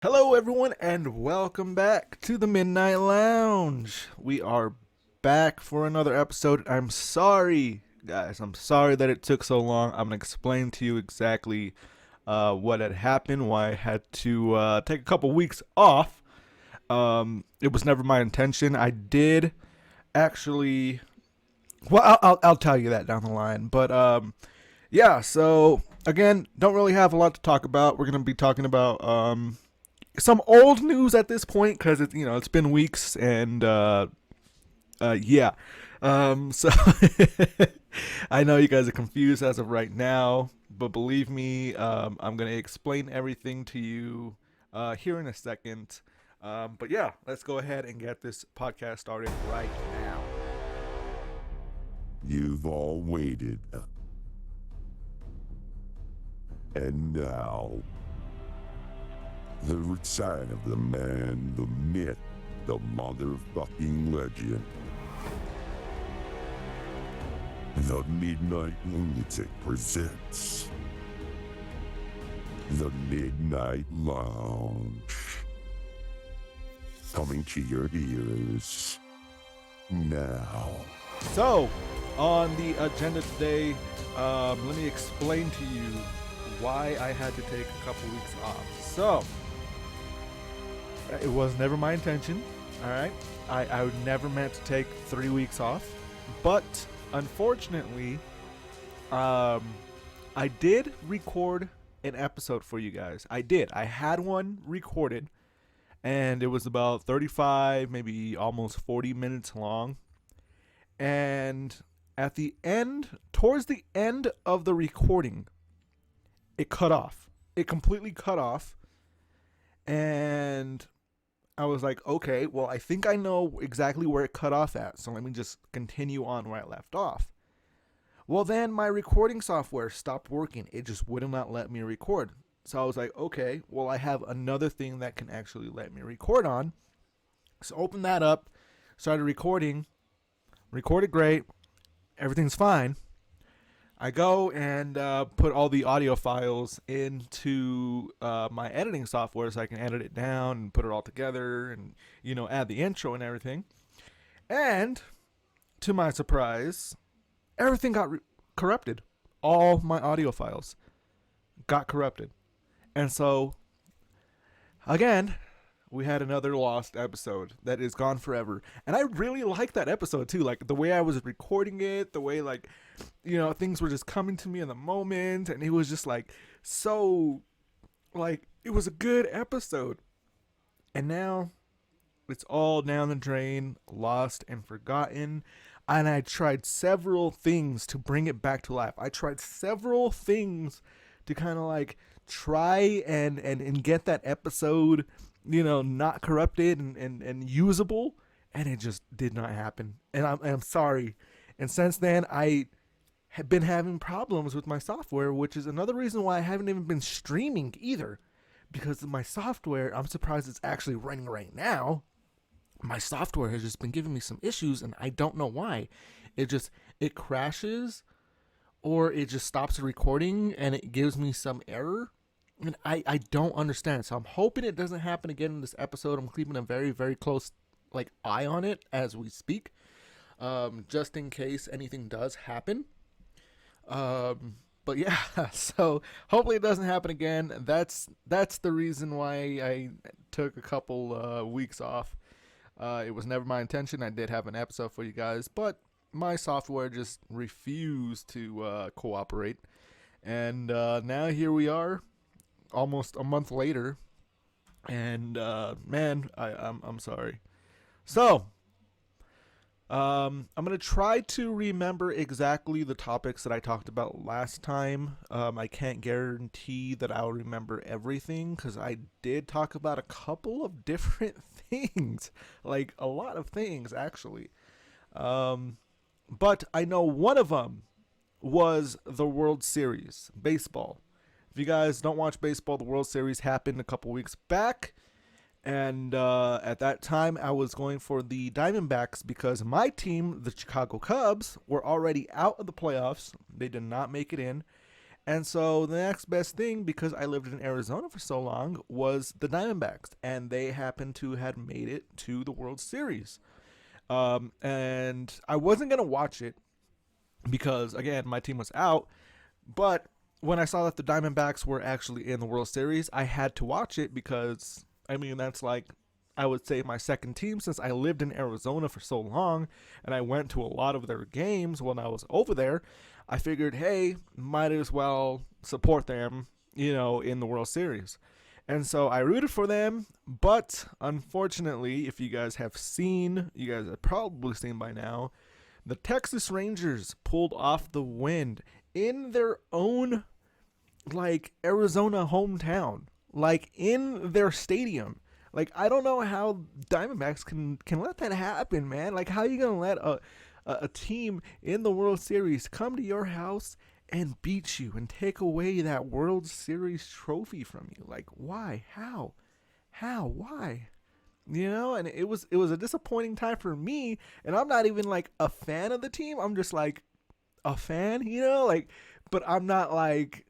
Hello, everyone, and welcome back to the Midnight Lounge. We are back for another episode. I'm sorry, guys. I'm sorry that it took so long. I'm going to explain to you exactly what had happened, why I had to take a couple weeks off. It was never my intention. I did actually. Well, I'll tell you that down the line. But yeah, so again, don't really have a lot to talk about. We're going to be talking about some old news at this point because it's been weeks and yeah. So I know you guys are confused as of right now, but believe me, I'm gonna explain everything to you here in a second. But yeah, let's go ahead and get this podcast started right now. You've all waited. And now, the return of the man, the myth, the motherfucking legend. The Midnight Lunatic presents the Midnight Lounge. Coming to your ears now. So, on the agenda today, let me explain to you why I had to take a couple weeks off. So, it was never my intention, alright? I would never meant to take 3 weeks off. But, unfortunately, I did record an episode for you guys. I did. I had one recorded, and it was about 35, maybe almost 40 minutes long. And at the end, towards the end of the recording, it cut off. It completely cut off. And I was like, okay, well, I think I know exactly where it cut off at. So let me just continue on where I left off. Well, then my recording software stopped working. It just would not let me record. So I was like, okay, well, I have another thing that can actually let me record on. So open that up, started recording. Recorded great. Everything's fine. I go and put all the audio files into my editing software so I can edit it down and put it all together and, add the intro and everything. And to my surprise, everything got corrupted. All my audio files got corrupted. And so, again, we had another lost episode that is gone forever. And I really liked that episode too. Like the way I was recording it, the way things were just coming to me in the moment. And it was just it was a good episode. And now it's all down the drain, lost and forgotten. And I tried several things to bring it back to life. I tried several things to kind of try and get that episode not corrupted and usable, and it just did not happen. And I'm sorry. And since then, I have been having problems with my software, which is another reason why I haven't even been streaming either. Because of my software, I'm surprised it's actually running right now. My software has just been giving me some issues, and I don't know why. It crashes, or it just stops recording, and it gives me some error. And I don't understand. So I'm hoping it doesn't happen again in this episode. I'm keeping a very, very close eye on it as we speak. Just in case anything does happen. But yeah, so hopefully it doesn't happen again. That's the reason why I took a couple weeks off. It was never my intention. I did have an episode for you guys, but my software just refused to cooperate. And now here we are, almost a month later, and man, I'm sorry. So, I'm gonna try to remember exactly the topics that I talked about last time. I can't guarantee that I'll remember everything because I did talk about a couple of different things, like a lot of things actually. But I know one of them was the World Series baseball. If you guys don't watch baseball, the World Series happened a couple weeks back. And at that time, I was going for the Diamondbacks because my team, the Chicago Cubs, were already out of the playoffs. They did not make it in. And so the next best thing, because I lived in Arizona for so long, was the Diamondbacks, and they happened to had made it to the World Series. And I wasn't gonna watch it because again my team was out, but when I saw that the Diamondbacks were actually in the World Series, I had to watch it because I mean that's like I would say my second team since I lived in Arizona for so long and I went to a lot of their games when I was over there. I figured, hey, might as well support them, in the World Series. And so I rooted for them, but unfortunately, if you guys have seen, you guys have probably seen by now, the Texas Rangers pulled off the win in their own like Arizona hometown, like in their stadium. Like I don't know how Diamondbacks can let that happen, man. Like how you gonna let a team in the World Series come to your house and beat you and take away that World Series trophy from you? Like why? How? How? Why? And it was a disappointing time for me, and I'm not even like a fan of the team. I'm just like a fan, like but I'm not like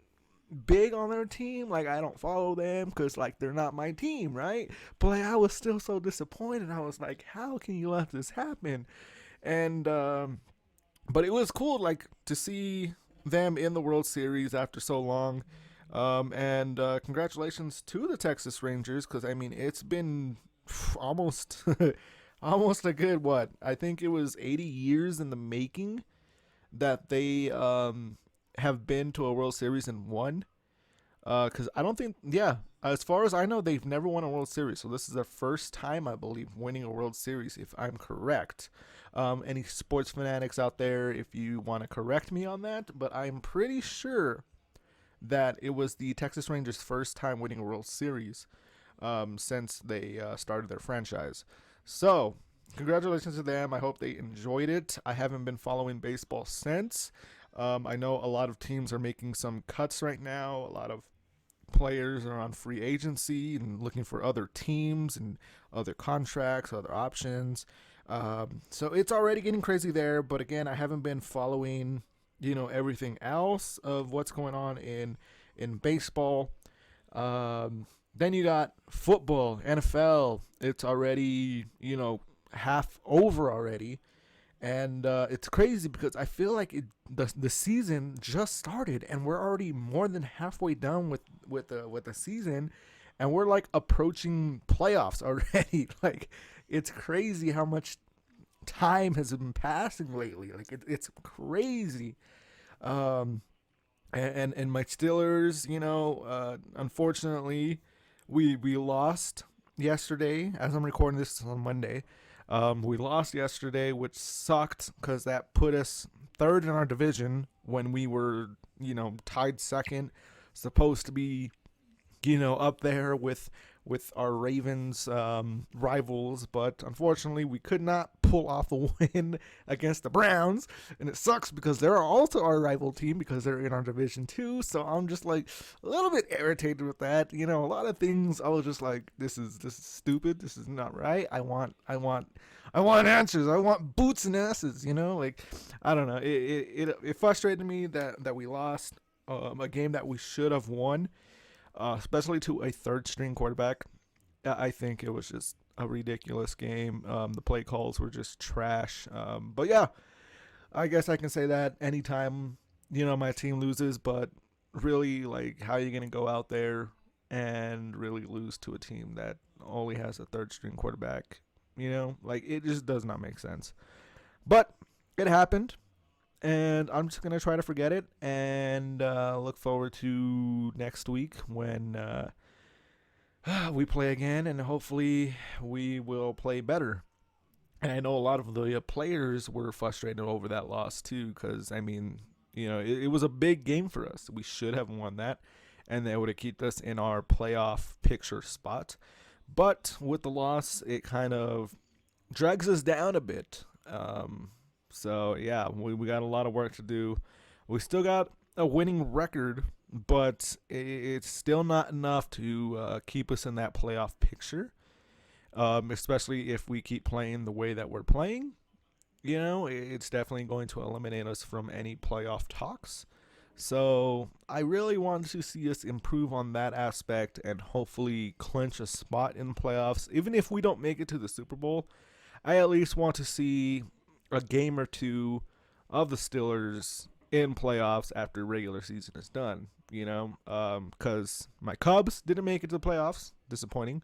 big on their team. Like I don't follow them because like they're not my team, right? But like I was still so disappointed. I was like, how can you let this happen? And but it was cool like to see them in the World Series after so long. And congratulations to the Texas Rangers because I mean it's been almost almost a good what I think it was 80 years in the making that they have been to a World Series and won. Because I don't think, yeah, as far as I know, they've never won a World Series. So this is their first time, I believe, winning a World Series, if I'm correct. Any sports fanatics out there, if you want to correct me on that, but I'm pretty sure that it was the Texas Rangers' first time winning a World Series since they started their franchise. So, congratulations to them. I hope they enjoyed it. I haven't been following baseball since. I know a lot of teams are making some cuts right now. A lot of players are on free agency and looking for other teams and other contracts, other options. So it's already getting crazy there. But again, I haven't been following, everything else of what's going on in baseball. Then you got football, NFL. It's already, half over already. And it's crazy because I feel like the season just started, and we're already more than halfway done with the season, and we're like approaching playoffs already. Like it's crazy how much time has been passing lately. Like it's crazy. Um, and my Steelers, unfortunately, we lost yesterday. As I'm recording this on Monday, we lost yesterday, which sucked because that put us third in our division when we were, tied second. Supposed to be, up there with our Ravens rivals, but unfortunately we could not pull off a win against the Browns, and it sucks because they're also our rival team because they're in our division too. So I'm just like a little bit irritated with that. A lot of things I was just like, this is stupid. This is not right. I want answers. I want boots and asses. Like I don't know. It frustrated me that we lost a game that we should have won, especially to a third string quarterback. I think it was just a ridiculous game. The play calls were just trash. But yeah, I guess I can say that anytime, my team loses, but really, like, how are you going to go out there and really lose to a team that only has a third string quarterback? Like, it just does not make sense. But it happened, and I'm just going to try to forget it and look forward to next week when we play again, and hopefully we will play better. And I know a lot of the players were frustrated over that loss too, because I mean, it was a big game for us. We should have won that, and that would have kept us in our playoff picture spot. But with the loss, it kind of drags us down a bit. So yeah, we got a lot of work to do. We still got a winning record, but it's still not enough to keep us in that playoff picture. Especially if we keep playing the way that we're playing. It's definitely going to eliminate us from any playoff talks. So I really want to see us improve on that aspect and hopefully clinch a spot in the playoffs. Even if we don't make it to the Super Bowl, I at least want to see a game or two of the Steelers in playoffs after regular season is done. You know, because my Cubs didn't make it to the playoffs, disappointing.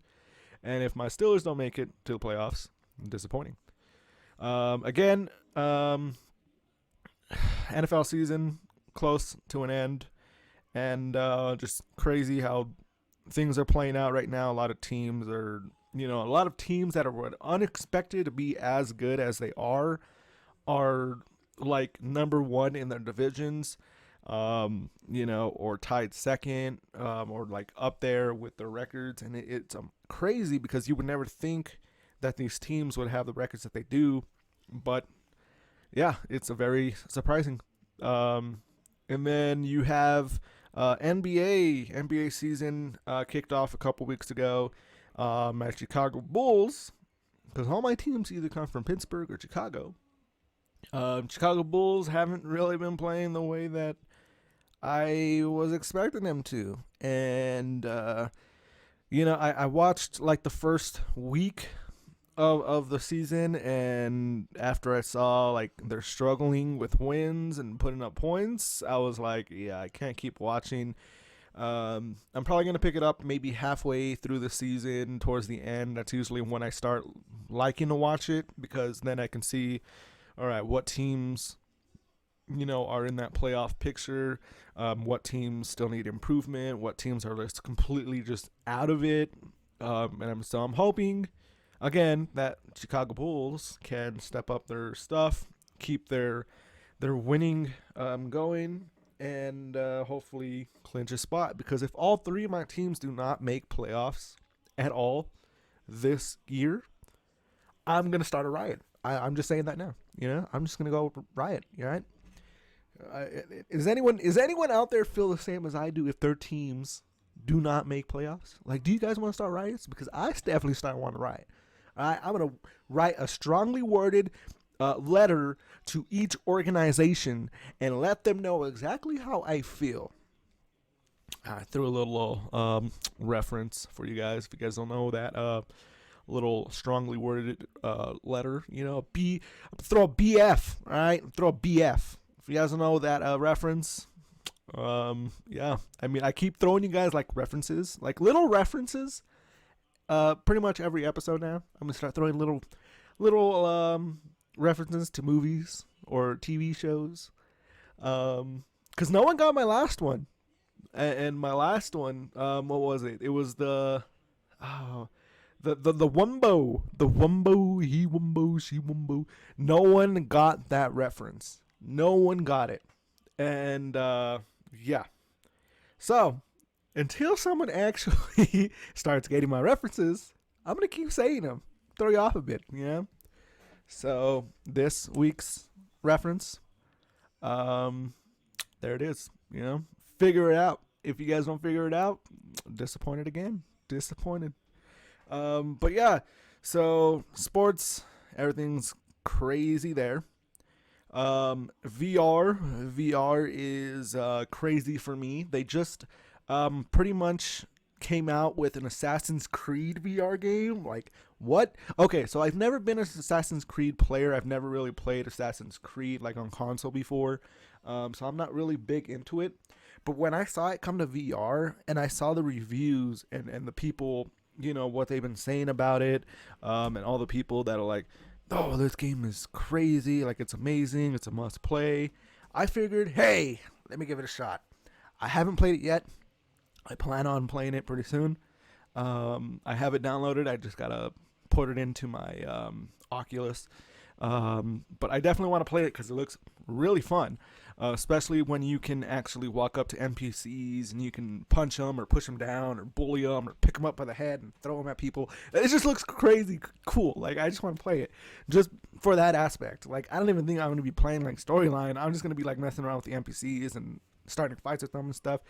And if my Steelers don't make it to the playoffs, disappointing. Again, NFL season close to an end, and just crazy how things are playing out right now. A lot of teams are, a lot of teams that are unexpected to be as good as they are like number one in their divisions, or tied second, or like up there with their records. And it's crazy because you would never think that these teams would have the records that they do. But yeah, it's a very surprising. And then you have NBA season kicked off a couple weeks ago. My Chicago Bulls, because all my teams either come from Pittsburgh or Chicago. Chicago Bulls haven't really been playing the way that I was expecting them to. And, I watched like the first week of the season, and after I saw like they're struggling with wins and putting up points, I was like, yeah, I can't keep watching. I'm probably going to pick it up maybe halfway through the season, towards the end. That's usually when I start liking to watch it, because then I can see, all right, what teams, are in that playoff picture, what teams still need improvement, what teams are just completely just out of it. So I'm hoping, again, that Chicago Bulls can step up their stuff, keep their winning going, and hopefully clinch a spot. Because if all three of my teams do not make playoffs at all this year, I'm gonna start a riot. I'm just saying that now. I'm just gonna go riot. All right. Is anyone out there feel the same as I do if their teams do not make playoffs? Like, do you guys want to start riots? Because I definitely start wanting to riot. All right, I'm gonna write a strongly worded letter to each organization and let them know exactly how I feel. I threw a little reference for you guys if you guys don't know that. Little strongly worded letter, throw a BF, all right? Throw a BF. If you guys don't know that reference, yeah. I mean, I keep throwing you guys like references, like little references, pretty much every episode now. I'm gonna start throwing little references to movies or TV shows, because no one got my last one, and my last one, what was it? It was the wumbo, he wumbo, she wumbo. No one got that reference. No one got it. And yeah. So until someone actually starts getting my references, I'm gonna keep saying them. Throw you off a bit, So this week's reference, there it is. Figure it out. If you guys don't figure it out, disappointed again. Disappointed. But yeah, so sports, everything's crazy there. VR is crazy for me. They just pretty much came out with an Assassin's Creed VR game. Like, what? Okay, so I've never been an Assassin's Creed player. I've never really played Assassin's Creed like on console before, so I'm not really big into it. But when I saw it come to VR and I saw the reviews and the people, what they've been saying about it, and all the people that are like, oh, this game is crazy, like it's amazing, it's a must play, I figured, hey, let me give it a shot. I haven't played it yet. I plan on playing it pretty soon. I have it downloaded. I just gotta put it into my Oculus. But I definitely want to play it because it looks really fun, especially when you can actually walk up to NPCs and you can punch them or push them down or bully them or pick them up by the head and throw them at people. It just looks crazy cool. Like, I just want to play it just for that aspect. Like, I don't even think I'm going to be playing like storyline. I'm just going to be like messing around with the NPCs and starting fights with them and stuff.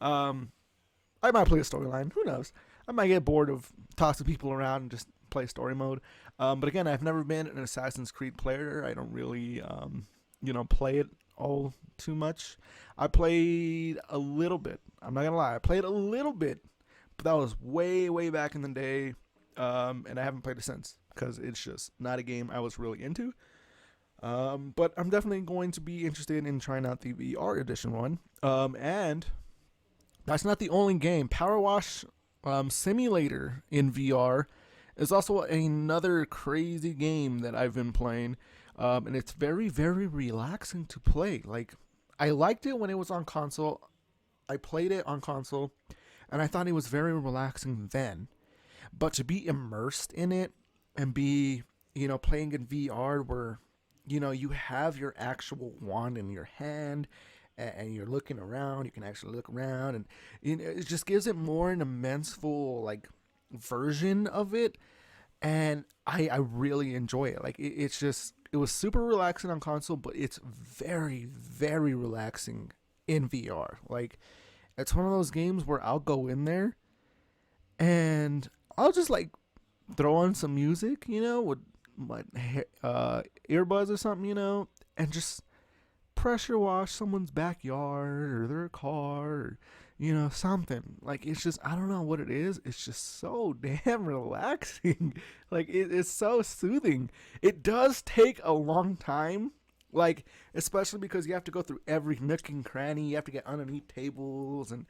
I might play a storyline. Who knows? I might get bored of tossing people around and just play story mode. But again, I've never been an Assassin's Creed player. I don't really, play it all too much. I played a little bit. I'm not gonna lie, I played a little bit, but that was way way back in the day, and I haven't played it since because it's just not a game I was really into. But I'm definitely going to be interested in trying out the VR edition one. And that's not the only game. Power Wash Simulator in VR is also another crazy game that I've been playing, and it's very very relaxing to play. Like I liked it when it was on console. I played it on console, and I thought it was very relaxing then. But to be immersed in it and be, playing in VR where, you have your actual wand in your hand and you're looking around, you can actually look around, and it just gives it more an immense full like version of it. And I really enjoy it. Like it's just, it was super relaxing on console, but it's very, very relaxing in VR. Like it's one of those games where I'll go in there and I'll just like throw on some music, with my earbuds or something, and just pressure wash someone's backyard or their car or, something. Like it's just, I don't know what it is. It's just so damn relaxing. Like it's so soothing. It does take a long time. Like, especially because you have to go through every nook and cranny. You have to get underneath tables and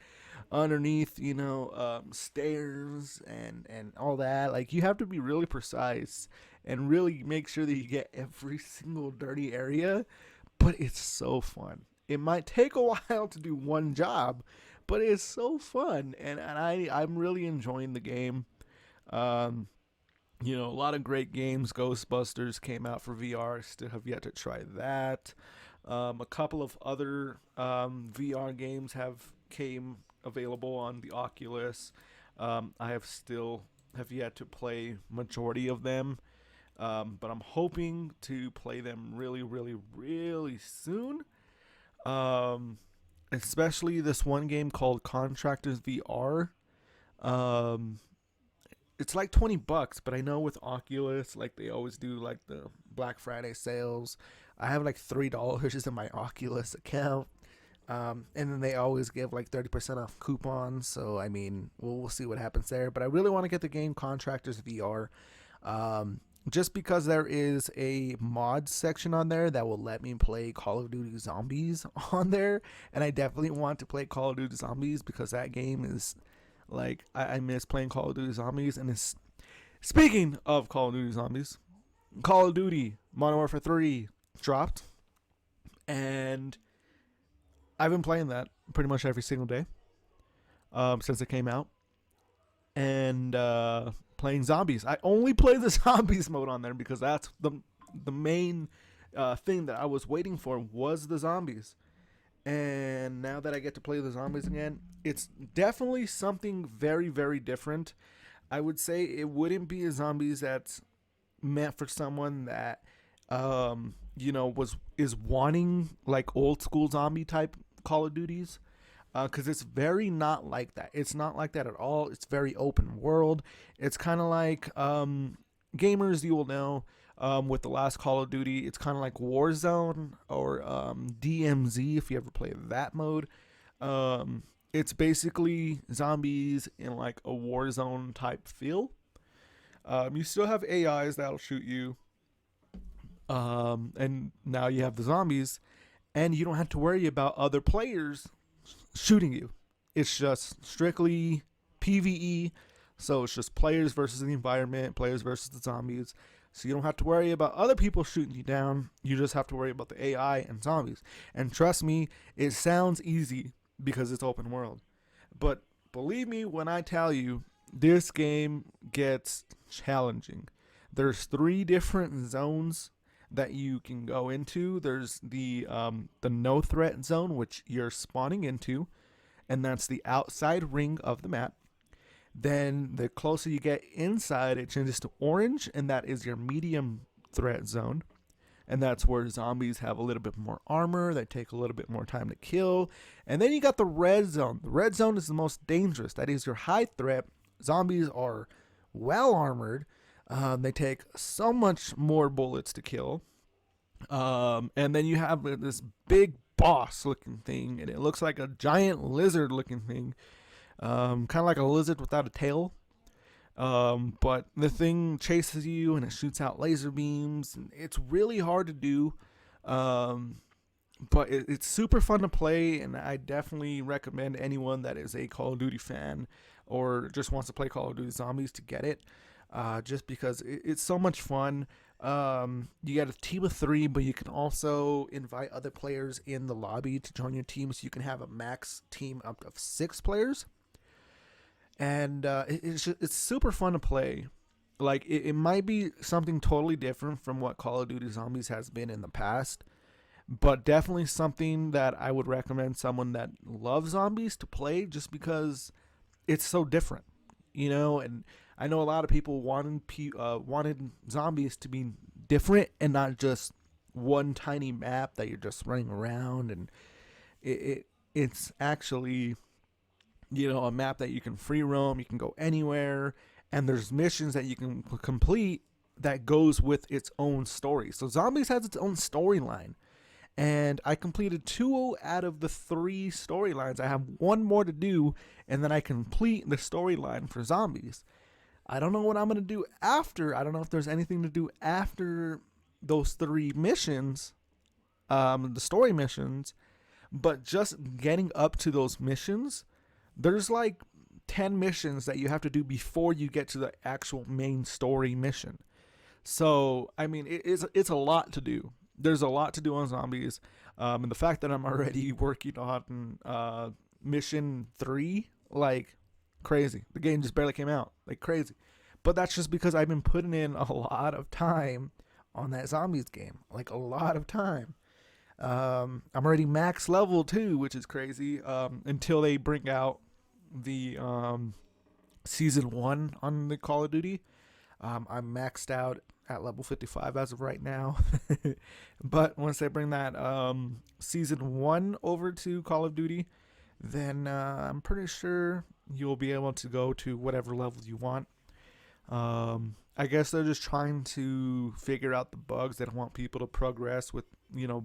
underneath, stairs and all that. Like, you have to be really precise and really make sure that you get every single dirty area. But it's so fun. It might take a while to do one job, but it's so fun. And I'm really enjoying the game. Um, a lot of great games. Ghostbusters came out for VR. Still have yet to try that. A couple of other VR games came available on the Oculus. I have yet to play majority of them, but I'm hoping to play them really, really, really soon. Especially this one game called Contractors VR. Um, it's like $20, but I know with Oculus, like they always do like the Black Friday sales. I have like $3 in my Oculus account. And then they always give like 30% off coupons. So, I mean, we'll see what happens there. But I really want to get the game Contractors VR. Just because there is a mod section on there that will let me play Call of Duty Zombies on there. And I definitely want to play Call of Duty Zombies because that game is like, I miss playing Call of Duty Zombies. And it's, speaking of Call of Duty Zombies, Call of Duty Modern Warfare 3 dropped. And I've been playing that pretty much every single day since it came out. And playing zombies. I only play the zombies mode on there because that's the main thing that I was waiting for was the zombies. And now that I get to play the zombies again, it's definitely something very, very different. I would say it wouldn't be a zombies that's meant for someone that is wanting like old school zombie type Call of Duties, because it's very not like that. It's not like that at all. It's very open world. It's kind of like gamers, you will know, with the last Call of Duty. It's kind of like Warzone or DMZ if you ever play that mode. It's basically zombies in like a Warzone type feel. You still have AIs that'll shoot you. And now you have the zombies, and you don't have to worry about other players shooting you. It's just strictly PvE. So it's just players versus the environment, players versus the zombies. So you don't have to worry about other people shooting you down. You just have to worry about the AI and zombies. And trust me, it sounds easy because it's open world. But believe me when I tell you, this game gets challenging. There's 3 different zones that you can go into. There's the no threat zone, which you're spawning into, and that's the outside ring of the map. Then the closer you get inside, it changes to orange, and that is your medium threat zone. And that's where zombies have a little bit more armor. They take a little bit more time to kill. And then you got the red zone. The red zone is the most dangerous. That is your high threat. Zombies are well armored. They take so much more bullets to kill. And then you have this big boss looking thing, and it looks like a giant lizard looking thing, kind of like a lizard without a tail. But the thing chases you and it shoots out laser beams. And it's really hard to do. Um, but it's super fun to play, and I definitely recommend anyone that is a Call of Duty fan or just wants to play Call of Duty Zombies to get it. Just because it's so much fun. You get a team of three, but you can also invite other players in the lobby to join your team, so you can have a max team up of 6 players. And it's super fun to play. Like it might be something totally different from what Call of Duty Zombies has been in the past, but definitely something that I would recommend someone that loves zombies to play, just because it's so different, And I know a lot of people wanted zombies to be different and not just one tiny map that you're just running around, and it's actually a map that you can free roam, you can go anywhere, and there's missions that you can complete that goes with its own story. So Zombies has its own storyline, and I completed 2 out of the 3 storylines. I have one more to do, and then I complete the storyline for Zombies. I don't know what I'm going to do after. I don't know if there's anything to do after those 3 missions, the story missions, but just getting up to those missions, there's like 10 missions that you have to do before you get to the actual main story mission. So, I mean, it's a lot to do. There's a lot to do on Zombies. And the fact that I'm already working on mission 3, like, crazy. The game just barely came out, like, crazy. But that's just because I've been putting in a lot of time on that Zombies game, like, a lot of time. I'm already max level too, which is crazy. Until they bring out the season 1 on the Call of Duty. I'm maxed out at level 55 as of right now. But once they bring that season 1 over to Call of Duty, then I'm pretty sure you'll be able to go to whatever level you want. I guess they're just trying to figure out the bugs. They don't want people to progress with,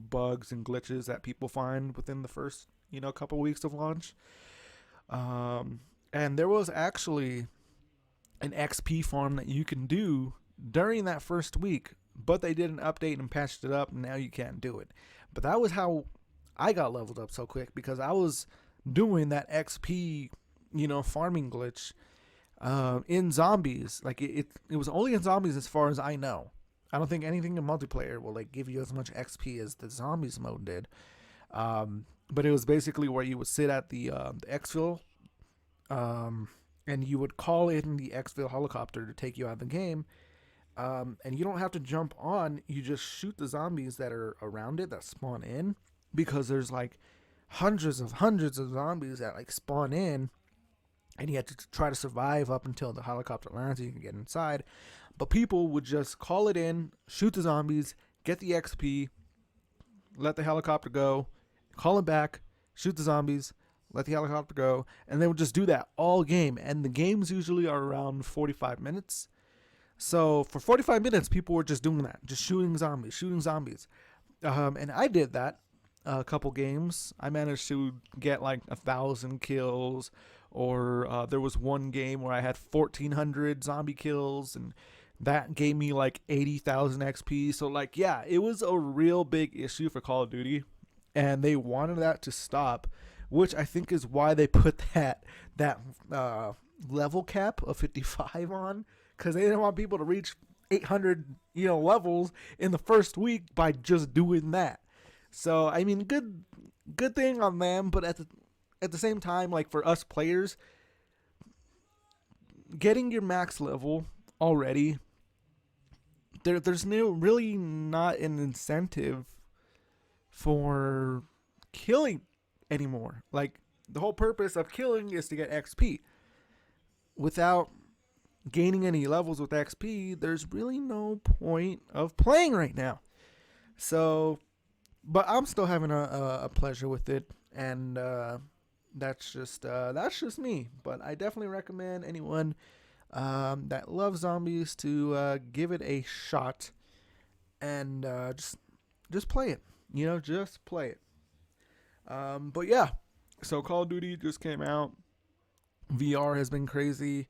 bugs and glitches that people find within the first, couple weeks of launch. And there was actually an XP farm that you can do during that first week, but they did an update and patched it up, and now you can't do it. But that was how I got leveled up so quick, because I was doing that XP, farming glitch in Zombies. Like it was only in Zombies as far as I know. I don't think anything in multiplayer will like give you as much XP as the Zombies mode did. But it was basically where you would sit at the exfil, and you would call in the exfil helicopter to take you out of the game. And you don't have to jump on. You just shoot the zombies that are around it that spawn in, because there's like hundreds of zombies that like spawn in, and you have to try to survive up until the helicopter lands so you can get inside. But people would just call it in, shoot the zombies, get the XP, let the helicopter go, call it back, shoot the zombies, let the helicopter go, and they would just do that all game. And the games usually are around 45 minutes. So for 45 minutes, people were just doing that, just shooting zombies. And I did that a couple games. I managed to get like 1,000 kills, or there was one game where I had 1,400 zombie kills, and that gave me like 80,000 XP. So like, yeah, it was a real big issue for Call of Duty, and they wanted that to stop, which I think is why they put that level cap of 55 on, because they didn't want people to reach 800 levels in the first week by just doing that. So I mean, good thing on them, but at the same time, like for us players, getting your max level already, there's really not an incentive for killing anymore. Like the whole purpose of killing is to get XP. Without gaining any levels with XP, there's really no point of playing right now. So, but I'm still having a pleasure with it, and that's just me. But I definitely recommend anyone that loves zombies to give it a shot, and just just play it. Just play it. But yeah, so Call of Duty just came out. VR has been crazy.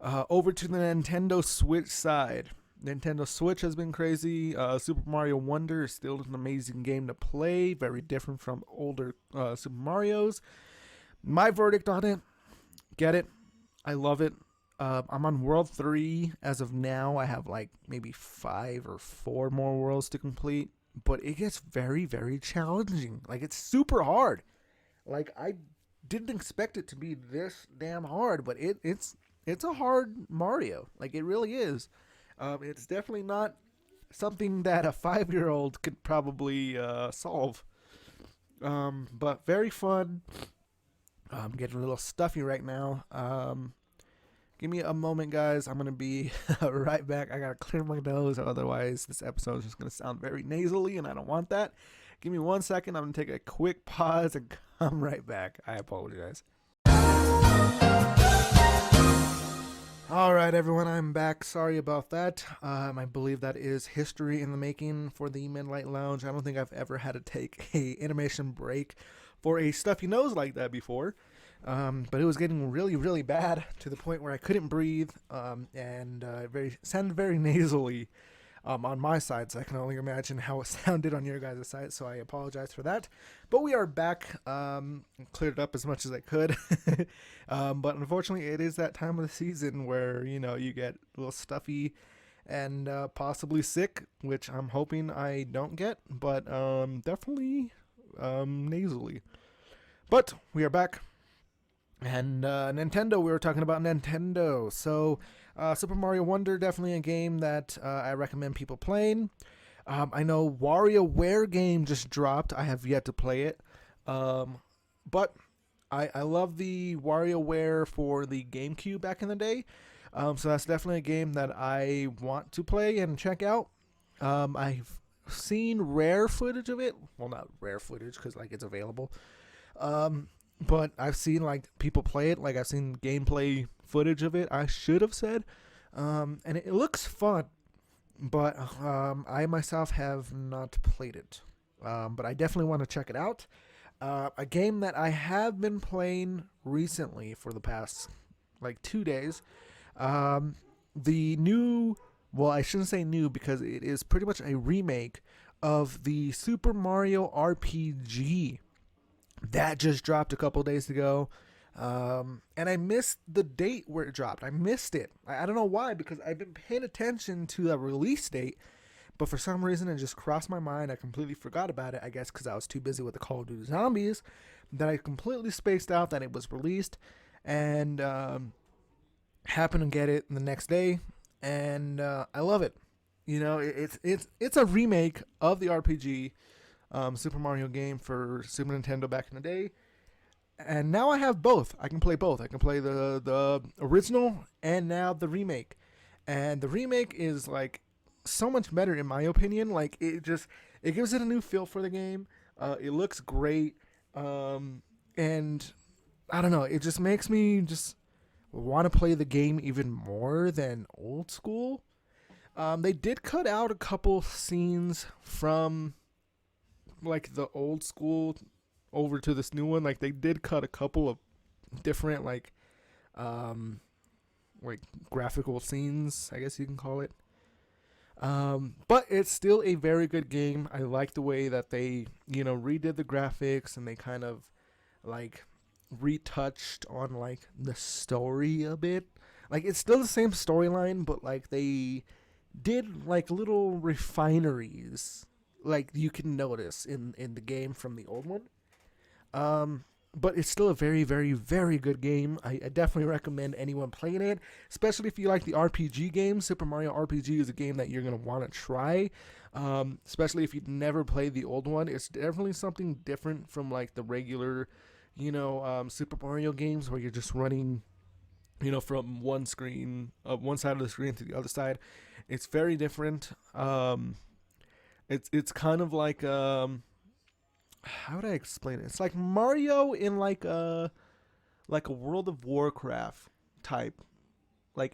Over to the Nintendo Switch side. Nintendo Switch has been crazy. Super Mario Wonder is still an amazing game to play. Very different from older Super Mario's. My verdict on it: get it. I love it. I'm on World 3 as of now. I have like maybe 5 or 4 more worlds to complete. But it gets very, very challenging. Like, it's super hard. Like, I didn't expect it to be this damn hard, but it's a hard Mario. Like, it really is. It's definitely not something that a 5-year-old could probably solve. But very fun. I'm getting a little stuffy right now. Give me a moment, guys. I'm going to be right back. I got to clear my nose. Otherwise, this episode is just going to sound very nasally, and I don't want that. Give me 1 second. I'm going to take a quick pause and come right back. I apologize. All right, everyone. I'm back. Sorry about that. I believe that is history in the making for the Midnight Lounge. I don't think I've ever had to take a intermission break for a stuffy nose like that before. But it was getting really, really bad to the point where I couldn't breathe, and sounded very nasally on my side, so I can only imagine how it sounded on your guys' side, so I apologize for that. But we are back, cleared it up as much as I could, but unfortunately it is that time of the season where, you get a little stuffy and possibly sick, which I'm hoping I don't get, but definitely nasally. But we are back. And Nintendo, we were talking about Nintendo. So, Super Mario Wonder, definitely a game that I recommend people playing. I know WarioWare game just dropped. I have yet to play it. But I love the WarioWare for the GameCube back in the day. So that's definitely a game that I want to play and check out. I've seen rare footage of it. Well, not rare footage because it's available. But I've seen people play it. I've seen gameplay footage of it. I should have said, and it looks fun. But I myself have not played it. But I definitely want to check it out. A game that I have been playing recently for the past 2 days. The new, well, I shouldn't say new because it is pretty much a remake of the Super Mario RPG. That just dropped a couple days ago. And I missed the date where it dropped. I missed it. I don't know why, because I've been paying attention to the release date, but for some reason it just crossed my mind. I completely forgot about it, I guess because I was too busy with the Call of Duty Zombies, that I completely spaced out that it was released, and happened to get it the next day, and I love it. It's a remake of the RPG, Super Mario game for Super Nintendo back in the day. And now I have both. I can play both. I can play the original and now the remake. And the remake is so much better in my opinion. It gives it a new feel for the game. It looks great. And I don't know, it just makes me just want to play the game even more than old school. They did cut out a couple scenes from the old school over to this new one. They did cut a couple of different graphical scenes, I guess you can call it. But it's still a very good game. I like the way that they redid the graphics, and they kind of retouched on the story a bit. It's still the same storyline, but they did little refineries you can notice in the game from the old one. But it's still a very, very, very good game. I definitely recommend anyone playing it, especially if you like the RPG game. Super Mario RPG is a game that you're going to want to try, especially if you've never played the old one. It's definitely something different from the regular, Super Mario games where you're just running, from one side of the screen to the other side. It's very different. It's kind of how would I explain it? It's like Mario in a World of Warcraft type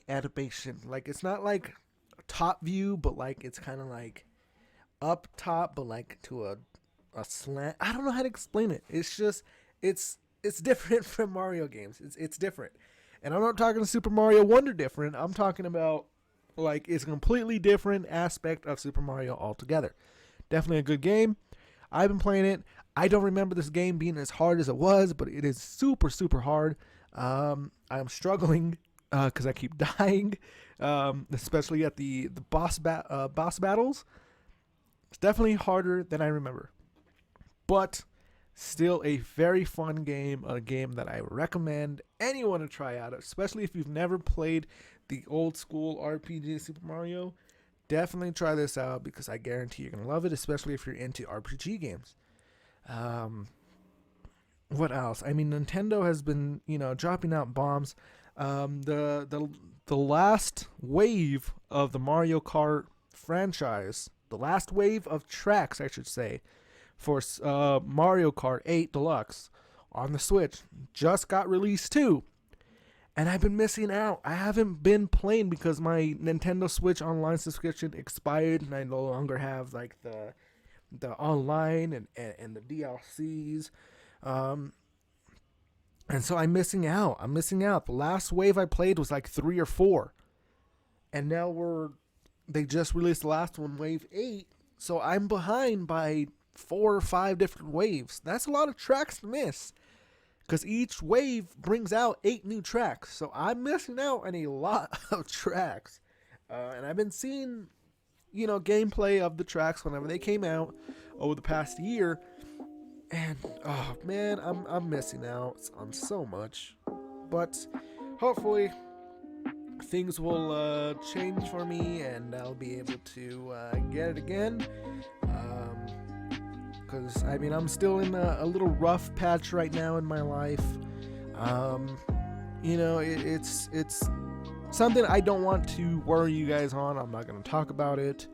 animation. It's not top view, but it's kind of up top, but like to a slant. I don't know how to explain it. It's just it's different from Mario games. It's different, and I'm not talking Super Mario Wonder different. I'm talking about like it's a completely different aspect of Super Mario altogether. Definitely a good game. I've been playing it. I don't remember this game being as hard as it was, but it is super super hard. I'm struggling because I keep dying, especially at the boss battles. It's definitely harder than I remember, but still a very fun game. A game that I recommend anyone to try out, especially if you've never played the old school RPG Super Mario. Definitely try this out because I guarantee you're gonna love it, especially if you're into RPG games. Um, what else? I mean, Nintendo has been dropping out bombs. The last wave of the Mario Kart franchise, the last wave of tracks, I should say, for Mario Kart 8 Deluxe on the Switch just got released too. And I've been missing out. I haven't been playing because my Nintendo Switch online subscription expired and I no longer have like the online and the DLCs. Um, and so I'm missing out. I'm missing out. The last wave I played was like 3 or 4. And now they just released the last one, Wave 8. So I'm behind by 4 or 5 different waves. That's a lot of tracks to miss. Because each wave brings out 8 new tracks. So I'm missing out on a lot of tracks. And I've been seeing, gameplay of the tracks whenever they came out over the past year. And, oh man, I'm missing out on so much. But hopefully things will change for me and I'll be able to get it again. Because I'm still in a little rough patch right now in my life. It's something I don't want to worry you guys on. I'm not going to talk about it.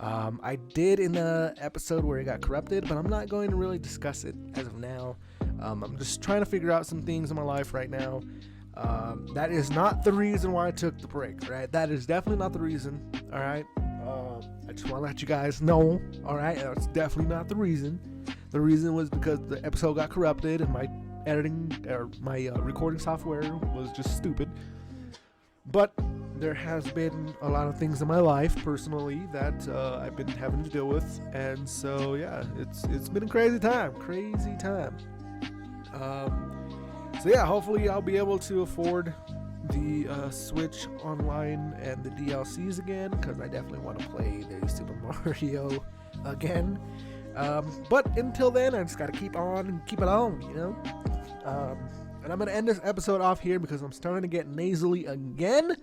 I did in the episode where it got corrupted, but I'm not going to really discuss it as of now. I'm just trying to figure out some things in my life right now. That is not the reason why I took the break, right? That is definitely not the reason, all right? I just want to let you guys know, all right? That's definitely not the reason. The reason was because the episode got corrupted and my editing or my recording software was just stupid. But there has been a lot of things in my life personally that I've been having to deal with, and so yeah, it's been a crazy time. So yeah, hopefully I'll be able to afford the Switch Online and the DLCs again, because I definitely want to play the Super Mario again. But until then, I just gotta keep on and keep it on, And I'm gonna end this episode off here because I'm starting to get nasally again,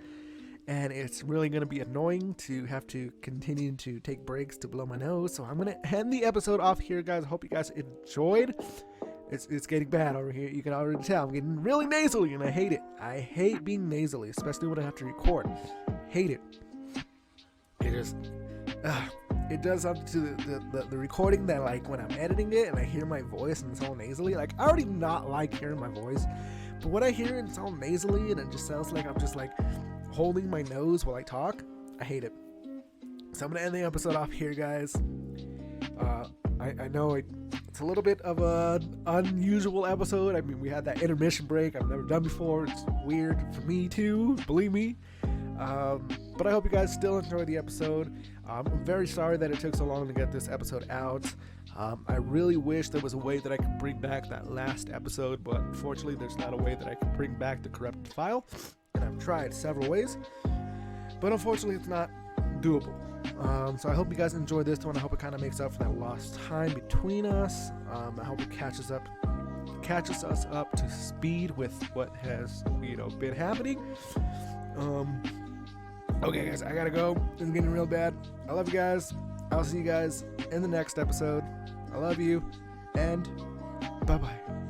and it's really gonna be annoying to have to continue to take breaks to blow my nose. So I'm gonna end the episode off here, guys. I hope you guys enjoyed. It's getting bad over here. You can already tell I'm getting really nasally, and I hate it. I hate being nasally, especially when I have to record. Hate it. It just it does something to the recording that, like, when I'm editing it and I hear my voice and it's all nasally, like, I already not like hearing my voice, but when I hear it, it's all nasally and it just sounds like I'm just like holding my nose while I talk. I hate it. So I'm gonna end the episode off here, guys. I know it's a little bit of an unusual episode. I mean, we had that intermission break I've never done before. It's weird for me too, believe me. But I hope you guys still enjoyed the episode. I'm very sorry that it took so long to get this episode out. I really wish there was a way that I could bring back that last episode, but unfortunately there's not a way that I can bring back the corrupted file, and I've tried several ways, but unfortunately it's not doable. So I hope you guys enjoyed this one. I hope it kind of makes up for that lost time between us. I hope it catches us up to speed with what has been happening. Okay, guys, I gotta go. It's getting real bad. I love you guys. I'll see you guys in the next episode. I love you, and bye-bye.